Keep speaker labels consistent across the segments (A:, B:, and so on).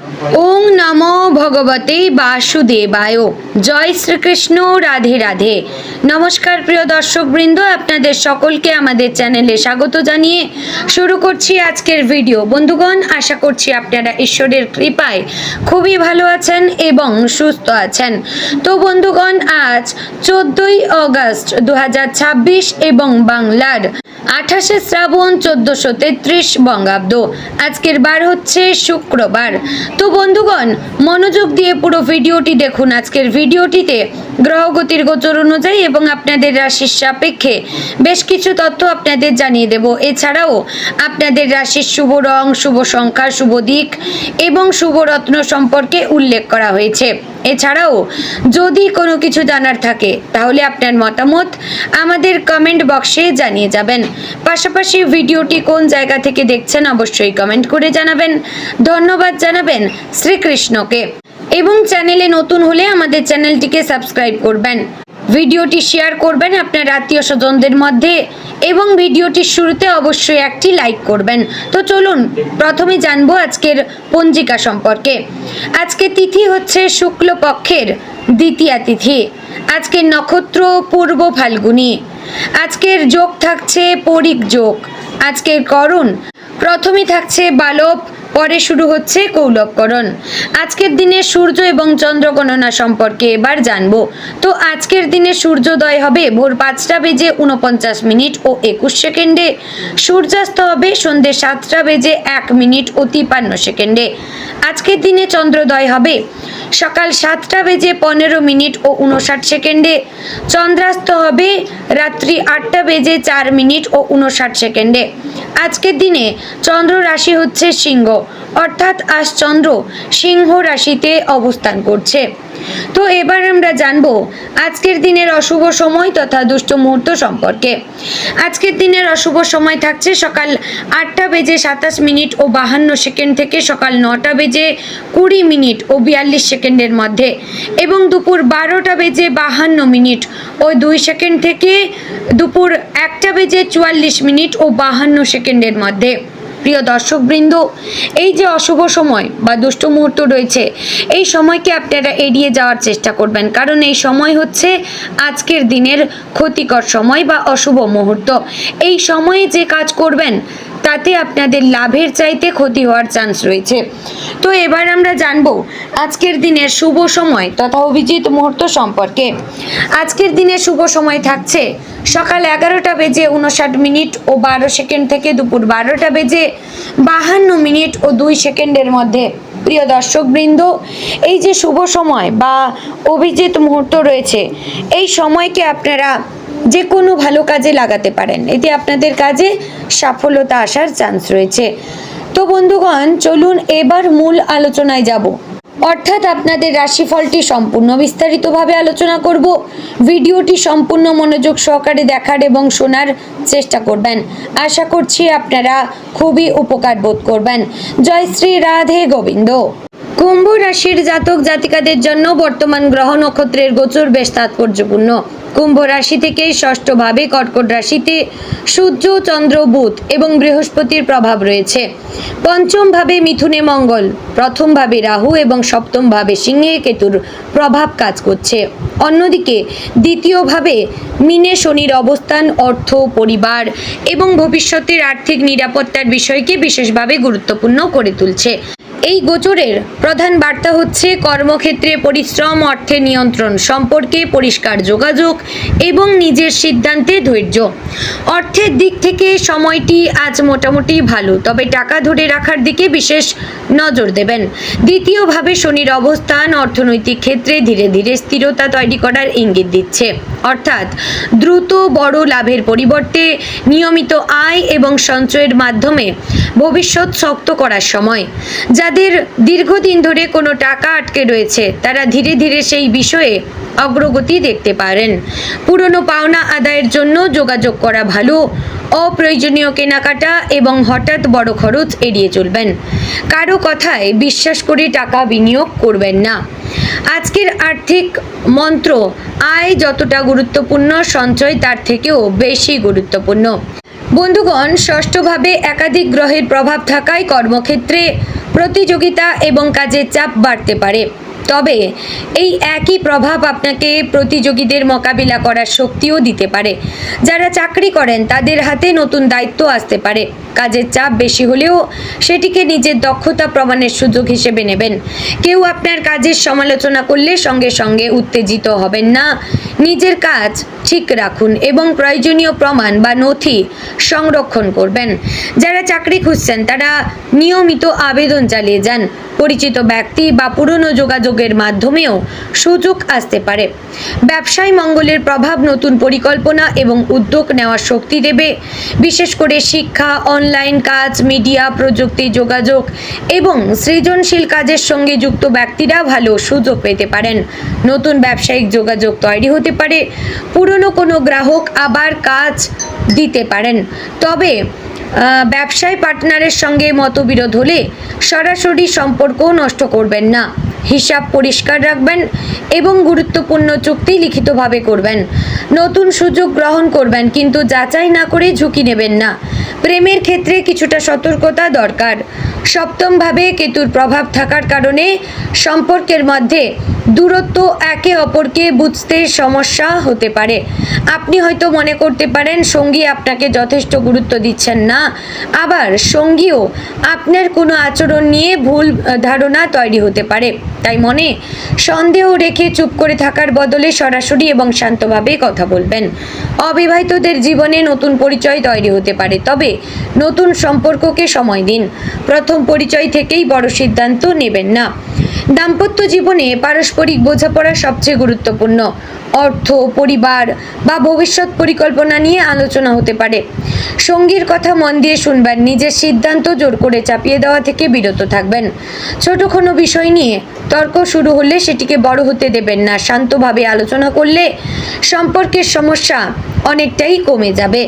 A: ওং নমো ভগবতে বাসুদেবায়। জয় শ্রীকৃষ্ণ। রাধে রাধে। নমস্কার প্রিয় দর্শকবৃন্দ, আপনাদের সকলকে আমাদের চ্যানেলে স্বাগত জানিয়ে শুরু করছি আজকের ভিডিও। বন্ধুগণ, আশা করছি আপনারা ঈশ্বরের কৃপায় খুবই ভালো আছেন এবং সুস্থ আছেন। তো বন্ধুগণ, আজ 14ই অগস্ট 2026 এবং বাংলার 28শে শ্রাবণ 1433 বঙ্গাব্দ। আজকের বার হচ্ছে শুক্রবার। তো বন্ধুগণ, মনোযোগ দিয়ে পুরো ভিডিওটি দেখুন। আজকের ভিডিওটিতে গ্রহগতির গোচর অনুযায়ী এবং আপনাদের রাশির সাপেক্ষে বেশ কিছু তথ্য আপনাদের জানিয়ে দেব। এছাড়াও আপনাদের রাশির শুভ রং, শুভ সংখ্যা, শুভ দিক এবং শুভ রত্ন সম্পর্কে উল্লেখ করা হয়েছে। এছাড়াও যদি কোনো কিছু জানার থাকে তাহলে আপনার মতামত আমাদের কমেন্ট বক্সে জানিয়ে যাবেন। পাশাপাশি ভিডিওটি কোন জায়গা থেকে দেখছেন অবশ্যই কমেন্ট করে জানাবেন। ধন্যবাদ জানাবেন শ্রীকৃষ্ণকে এবং চ্যানেলে নতুন হলে আমাদের চ্যানেলটিকে সাবস্ক্রাইব করবেন। ভিডিওটি শেয়ার করবেন আপনার আত্মীয় স্বজনদের মধ্যে এবং ভিডিওটির শুরুতে অবশ্যই একটি লাইক করবেন। তো চলুন প্রথমে জানবো আজকের পঞ্জিকা সম্পর্কে। আজকে তিথি হচ্ছে শুক্লপক্ষের দ্বিতীয়া তিথি। আজকের নক্ষত্র পূর্ব ফাল্গুনী। আজকের যোগ থাকছে পরিক যোগ। আজকের করণ প্রথমে থাকছে বালব, পরে শুরু হচ্ছে কৌলবকরণ। আজকের দিনে সূর্য এবং চন্দ্র গণনা সম্পর্কে এবার জানবো। তো আজকের দিনে সূর্যোদয় হবে ভোর 5:49 ও 21 সেকেন্ডে। সূর্যাস্ত হবে সন্ধ্যে 7:01 ও 53 সেকেন্ডে। আজকের দিনে চন্দ্রোদয় হবে সকাল 7:15 ও 59 সেকেন্ডে। চন্দ্রাস্ত হবে রাত্রি 8:04 ও 59 সেকেন্ডে। আজকের দিনে চন্দ্র রাশি হচ্ছে সিংহ, অর্থাৎ আজ চন্দ্র সিংহ রাশিতে অবস্থান করছে। তো এবার আমরা জানবো আজকের দিনের অশুভ সময় তথা দুষ্ট মুহূর্ত সম্পর্কে। আজকের দিনের অশুভ সময় থাকছে সকাল 8:27 ও 52 সেকেন্ড থেকে সকাল 9:20 ও 42 সেকেন্ডের মধ্যে এবং দুপুর 12:52 ও 2 সেকেন্ড থেকে দুপুর 1:44 ও 52 সেকেন্ডের মধ্যে। প্রিয় দর্শকবৃন্দ, এই যে অশুভ সময় বা দুষ্ট মুহূর্ত রয়েছে, এই সময়কে আপনারা এড়িয়ে যাওয়ার চেষ্টা করবেন, কারণ এই সময় হচ্ছে আজকের দিনের ক্ষতিকর সময় বা অশুভ মুহূর্ত। এই সময়ে যে কাজ করবেন তাতে আপনাদের লাভের চাইতে ক্ষতি হওয়ার চান্স রয়েছে। তো এবার আমরা জানবো আজকের দিনের শুভ সময় তথা অভিজিৎ মুহূর্ত সম্পর্কে। আজকের দিনের শুভ সময় থাকছে সকাল 11:59 ও 12 সেকেন্ড থেকে দুপুর 12:52 ও 2 সেকেন্ডের মধ্যে। প্রিয় দর্শকবৃন্দ, এই যে শুভ সময় বা অভিজিৎ মুহূর্ত রয়েছে, এই সময়কে আপনারা যে কোনো ভালো কাজে লাগাতে পারেন। এতে আপনাদের কাজে সাফল্যতা আসার চান্স রয়েছে। তো বন্ধুগণ, চলুন এবার মূল আলোচনায় যাব, অর্থাৎ আপনাদের রাশিফলটি সম্পূর্ণ বিস্তারিতভাবে আলোচনা করব। ভিডিওটি সম্পূর্ণ মনোযোগ সহকারে দেখার এবং শোনার চেষ্টা করবেন। আশা করছি আপনারা খুবই উপকার বোধ করবেন। জয় শ্রী রাধে গোবিন্দ। কুম্ভ রাশির জাতক জাতিকাদের জন্য বর্তমান গ্রহ নক্ষত্রের গোচর বেশ তাৎপর্যপূর্ণ। কুম্ভ রাশি থেকে ষষ্ঠ ভাবে কর্কট রাশিতে সূর্য, চন্দ্র, বুধ এবং বৃহস্পতির প্রভাব রয়েছে। পঞ্চম ভাবে মিথুনে মঙ্গল, প্রথম ভাবে রাহু এবং সপ্তম ভাবে সিংহে কেতুর প্রভাব কাজ করছে। অন্যদিকে দ্বিতীয় ভাবে মিনে শনির অবস্থান অর্থ, পরিবার এবং ভবিষ্যতের আর্থিক নিরাপত্তার বিষয়কে বিশেষভাবে গুরুত্বপূর্ণ করে তুলছে। এই গোচরের প্রধান বার্তা হচ্ছে কর্মক্ষেত্রে পরিশ্রম, অর্থের নিয়ন্ত্রণ, সম্পর্কে পরিষ্কার যোগাযোগ এবং নিজের সিদ্ধান্তে ধৈর্য। অর্থের দিক থেকে সময়টি আজ মোটামুটি ভালো, তবে টাকা ধরে রাখার দিকে বিশেষ নজর দেবেন। দ্বিতীয়ভাবে শনির অবস্থান অর্থনৈতিক ক্ষেত্রে ধীরে ধীরে স্থিরতা তৈরি করার ইঙ্গিত দিচ্ছে, অর্থাৎ দ্রুত বড় লাভের পরিবর্তে নিয়মিত আয় এবং সঞ্চয়ের মাধ্যমে ভবিষ্যৎ শক্ত করার সময়। যাদের দীর্ঘদিন ধরে কোনো টাকা আটকে রয়েছে তারা ধীরে ধীরে সেই বিষয়ে অগ্রগতি দেখতে পারেন। পুরনো পাওনা আদায়ের জন্য যোগাযোগ করা ভালো। অপ্রয়োজনীয় কেনাকাটা এবং হঠাৎ বড় খরচ এড়িয়ে চলবেন। কারো কথায় বিশ্বাস করে টাকা বিনিয়োগ করবেন না। আজকের আর্থিক মন্ত্র আয় যতটা গুরুত্বপূর্ণ, সঞ্চয় তার থেকেও বেশি গুরুত্বপূর্ণ। বন্ধুগণ, ষষ্ঠভাবে একাধিক গ্রহের প্রভাব থাকায় কর্মক্ষেত্রে প্রতিযোগিতা এবং কাজের চাপ বাড়তে পারে। তবে এই একই প্রভাব আপনাকে প্রতিযোগীদের মোকাবিলা করার শক্তিও দিতে পারে। যারা চাকরি করেন তাদের হাতে নতুন দায়িত্ব আসতে পারে। কাজের চাপ বেশি হলেও সেটিকে নিজের দক্ষতা প্রমাণের সুযোগ হিসেবে নেবেন। কেউ আপনার কাজের সমালোচনা করলে সঙ্গে সঙ্গে উত্তেজিত হবেন না। নিজের কাজ ঠিক রাখুন এবং প্রয়োজনীয় প্রমাণ বা নথি সংরক্ষণ করবেন। যারা চাকরি খুঁজছেন তারা নিয়মিত আবেদন চালিয়ে যান। পরিচিত ব্যক্তি বা পুরনো যোগাযোগের মাধ্যমেও সুযোগ আসতে পারে। ব্যবসায় মঙ্গলের প্রভাব নতুন পরিকল্পনা এবং উদ্যোগ নেওয়ার শক্তি দেবে। বিশেষ করে শিক্ষা, অনলাইন কাজ, মিডিয়া, প্রযুক্তি, যোগাযোগ এবং সৃজনশীল কাজের সঙ্গে যুক্ত ব্যক্তিরা ভালো সুযোগ পেতে পারেন। নতুন ব্যবসায়িক যোগাযোগ তৈরি হতে পারে। পুরনো কোনো গ্রাহক আবার কাজ দিতে পারেন। তবে ব্যবসায় পার্টনারের সঙ্গে মতবিরোধ হলে সরাসরি সম্পর্ক নষ্ট করবেন না। হিসাব পরিষ্কার রাখবেন এবং গুরুত্বপূর্ণ চুক্তি লিখিতভাবে করবেন। নতুন সুযোগ গ্রহণ করবেন কিন্তু যাচাই না করে ঝুঁকি নেবেন না। প্রেমের ক্ষেত্রে কিছুটা সতর্কতা দরকার। সপ্তমভাবে কেতুর প্রভাব থাকার কারণে সম্পর্কের মধ্যে দূরত্ব, একে অপরকে বুঝতে সমস্যা হতে পারে। আপনি হয়তো মনে করতে পারেন সঙ্গী আপনাকে যথেষ্ট গুরুত্ব দিচ্ছেন না, আবার সঙ্গীও আপনার কোনো আচরণ নিয়ে ভুল ধারণা তৈরি হতে পারে। তাই মনে সন্দেহ রেখে চুপ করে থাকার বদলে সরাসরি এবং শান্তভাবে কথা বলবেন। অবিবাহিতদের জীবনে নতুন পরিচয় তৈরি হতে পারে, তবে নতুন সম্পর্ককে সময় দিন। প্রথম পরিচয় থেকেই বড় সিদ্ধান্ত নেবেন না। দাম্পত্য জীবনে পারস্পরিক বোঝাপড়া সবচেয়ে গুরুত্বপূর্ণ। অর্থ, পরিবার বা ভবিষ্যৎ পরিকল্পনা নিয়ে আলোচনা হতে পারে। সঙ্গীর কথা মন দিয়ে শুনবেন। নিজের সিদ্ধান্ত জোর করে চাপিয়ে দেওয়া থেকে বিরত থাকবেন। ছোট কোনো বিষয় নিয়ে তর্ক শুরু হলে সেটিকে বড় হতে দেবেন না। শান্তভাবে আলোচনা করলে সম্পর্কের সমস্যা অনেকটাই কমে যাবে।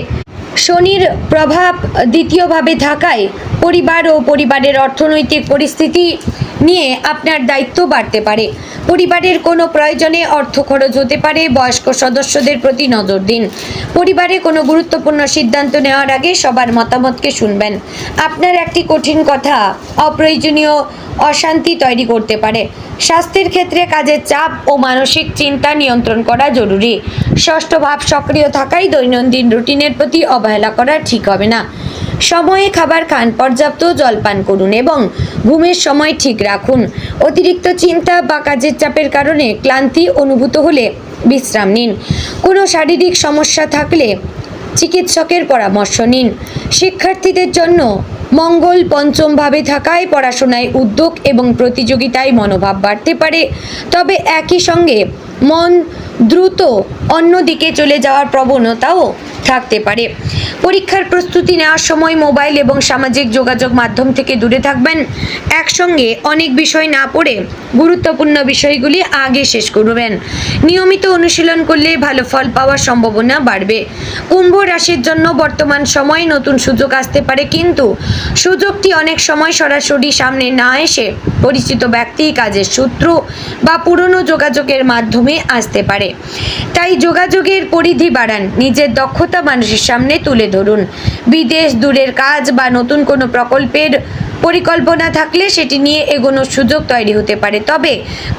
A: শনির প্রভাব দ্বিতীয়ভাবে থাকায় পরিবার ও পরিবারের অর্থনৈতিক পরিস্থিতি নিয়ে আপনার দায়িত্ব বাড়তে পারে। পরিবারের কোনো প্রয়োজনে অর্থ খরচ হতে পারে। বয়স্ক সদস্যদের প্রতি নজর দিন। পরিবারে কোনো গুরুত্বপূর্ণ সিদ্ধান্ত নেওয়ার আগে সবার মতামতকে শুনবেন। আপনার একটি কঠিন কথা অপ্রয়োজনীয় অশান্তি তৈরি করতে পারে। স্বাস্থ্যের ক্ষেত্রে কাজের চাপ ও মানসিক চিন্তা নিয়ন্ত্রণ করা জরুরি। ষষ্ঠ ভাব সক্রিয় থাকায় দৈনন্দিন রুটিনের প্রতি অবহেলা করা ঠিক হবে না। সময়ে খাবার খান, পর্যাপ্ত জল পান করুন এবং ঘুমের সময় ঠিক রাখুন। অতিরিক্ত চিন্তা বা কাজের চাপের কারণে ক্লান্তি অনুভূত হলে বিশ্রাম নিন। কোনো শারীরিক সমস্যা থাকলে চিকিৎসকের পরামর্শ নিন। শিক্ষার্থীদের জন্য মঙ্গল পঞ্চমভাবে থাকায় পড়াশোনায় উদ্যোগ এবং প্রতিযোগিতায় মনোভাব বাড়তে পারে, তবে একই সঙ্গে মন দ্রুত অন্যদিকে চলে যাওয়ার প্রবণতাও থাকতে পারে। পরীক্ষার প্রস্তুতি নেওয়ার সময় মোবাইল এবং সামাজিক যোগাযোগ মাধ্যম থেকে দূরে থাকবেন। একসঙ্গে অনেক বিষয় না পড়ে গুরুত্বপূর্ণ বিষয়গুলি আগে শেষ করবেন। নিয়মিত অনুশীলন করলে ভালো ফল পাওয়ার সম্ভাবনা বাড়বে। কুম্ভ রাশির জন্য বর্তমান সময়ে নতুন সুযোগ আসতে পারে, কিন্তু সুযোগটি অনেক সময় সরাসরি সামনে না এসে পরিচিত ব্যক্তি, কাজের সূত্র বা পুরনো যোগাযোগের মাধ্যমে আসতে পারে। তাই যোগাযোগের পরিধি বাড়ান। নিজের দক্ষতা মানুষের সামনে তুলে ধরুন। বিদেশ, দূরের কাজ বা নতুন কোনো প্রকল্পের পরিকল্পনা থাকলে সেটি নিয়ে এগোনোর সুযোগ তৈরি হতে পারে, তবে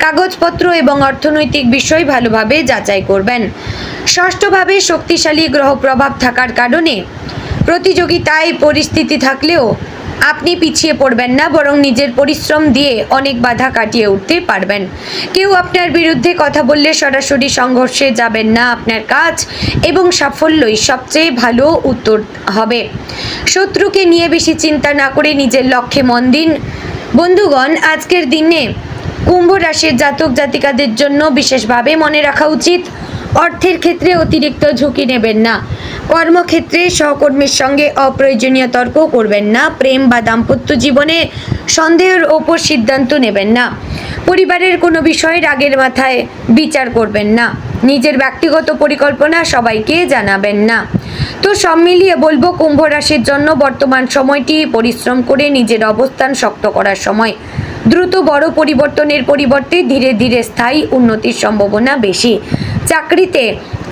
A: কাগজপত্র এবং অর্থনৈতিক বিষয় ভালোভাবে যাচাই করবেন। ষষ্ঠভাবে শক্তিশালী গ্রহ প্রভাব থাকার কারণে প্রতিযোগিতায় পরিস্থিতি থাকলেও আপনি পিছিয়ে পড়বেন না, বরং নিজের পরিশ্রম দিয়ে অনেক বাধা কাটিয়ে উঠতে পারবেন। কেউ আপনার বিরুদ্ধে কথা বললে সরাসরি সংঘর্ষে যাবেন না। আপনার কাজ এবং সাফল্যই সবচেয়ে ভালো উত্তর হবে। শত্রুকে নিয়ে বেশি চিন্তা না করে নিজের লক্ষ্যে মন দিন। বন্ধুগণ, আজকের দিনে কুম্ভ রাশির জাতক জাতিকাদের জন্য বিশেষভাবে মনে রাখা উচিত, অর্থের ক্ষেত্রে অতিরিক্ত ঝুঁকি নেবেন না। কর্মক্ষেত্রে সহকর্মীর সঙ্গে অপ্রয়োজনীয় তর্ক করবেন না। প্রেম বা দাম্পত্য জীবনে সন্দেহের ওপর সিদ্ধান্ত নেবেন না। পরিবারের কোনো বিষয়ে রাগের মাথায় বিচার করবেন না। নিজের ব্যক্তিগত পরিকল্পনা সবাইকে জানাবেন না। তো সব মিলিয়ে বলবো, কুম্ভ রাশির জন্য বর্তমান সময়টি পরিশ্রম করে নিজের অবস্থান শক্ত করার সময়। দ্রুত বড় পরিবর্তনের পরিবর্তে ধীরে ধীরে স্থায়ী উন্নতির সম্ভাবনা বেশি। চাকরিতে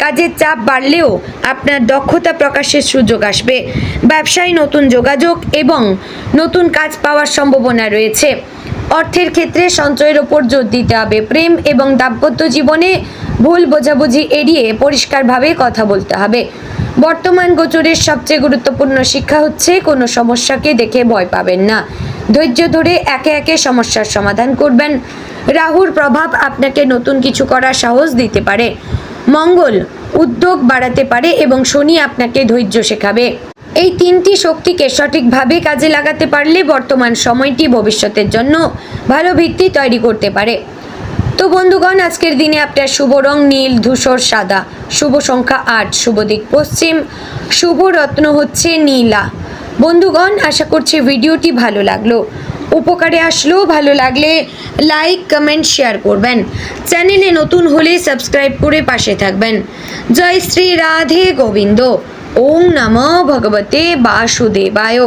A: কাজের চাপ বাড়লেও আপনার দক্ষতা প্রকাশের সুযোগ আসবে। ব্যবসায় নতুন যোগাযোগ এবং নতুন কাজ পাওয়ার সম্ভাবনা রয়েছে। অর্থের ক্ষেত্রে সঞ্চয়ের ওপর জোর দিতে হবে। প্রেম এবং দাম্পত্য জীবনে ভুল বোঝাবুঝি এড়িয়ে পরিষ্কারভাবে কথা বলতে হবে। বর্তমান গোচরের সবচেয়ে গুরুত্বপূর্ণ শিক্ষা হচ্ছে কোনো সমস্যাকে দেখে ভয় পাবেন না, ধৈর্য ধরে একে একে সমস্যার সমাধান করবেন। রাহুর প্রভাব আপনাকে নতুন কিছু করার সাহস দিতে পারে। মঙ্গল উদ্যোগ বাড়াতে পারে এবং শনি আপনাকে ধৈর্য শেখাবে। এই তিনটি শক্তিকে সঠিকভাবে কাজে লাগাতে পারলে বর্তমান সময়টি ভবিষ্যতের জন্য ভালো ভিত্তি তৈরি করতে পারে। তো বন্ধুগণ, আজকের দিনে আপনার শুভ রং নীল, ধূসর, সাদা, শুভ সংখ্যা 8, শুভ দিক পশ্চিম, শুভ রত্ন হচ্ছে নীলা। বন্ধুগণ, আশা করছি ভিডিওটি ভালো লাগলো, উপকারে আসলো। ভালো লাগলে লাইক, কমেন্ট, শেয়ার করবেন। চ্যানেলে নতুন হলে সাবস্ক্রাইব করে পাশে থাকবেন। জয় শ্রী রাধে গোবিন্দ। ওম নমো ভগবতে বাসুদেবায়।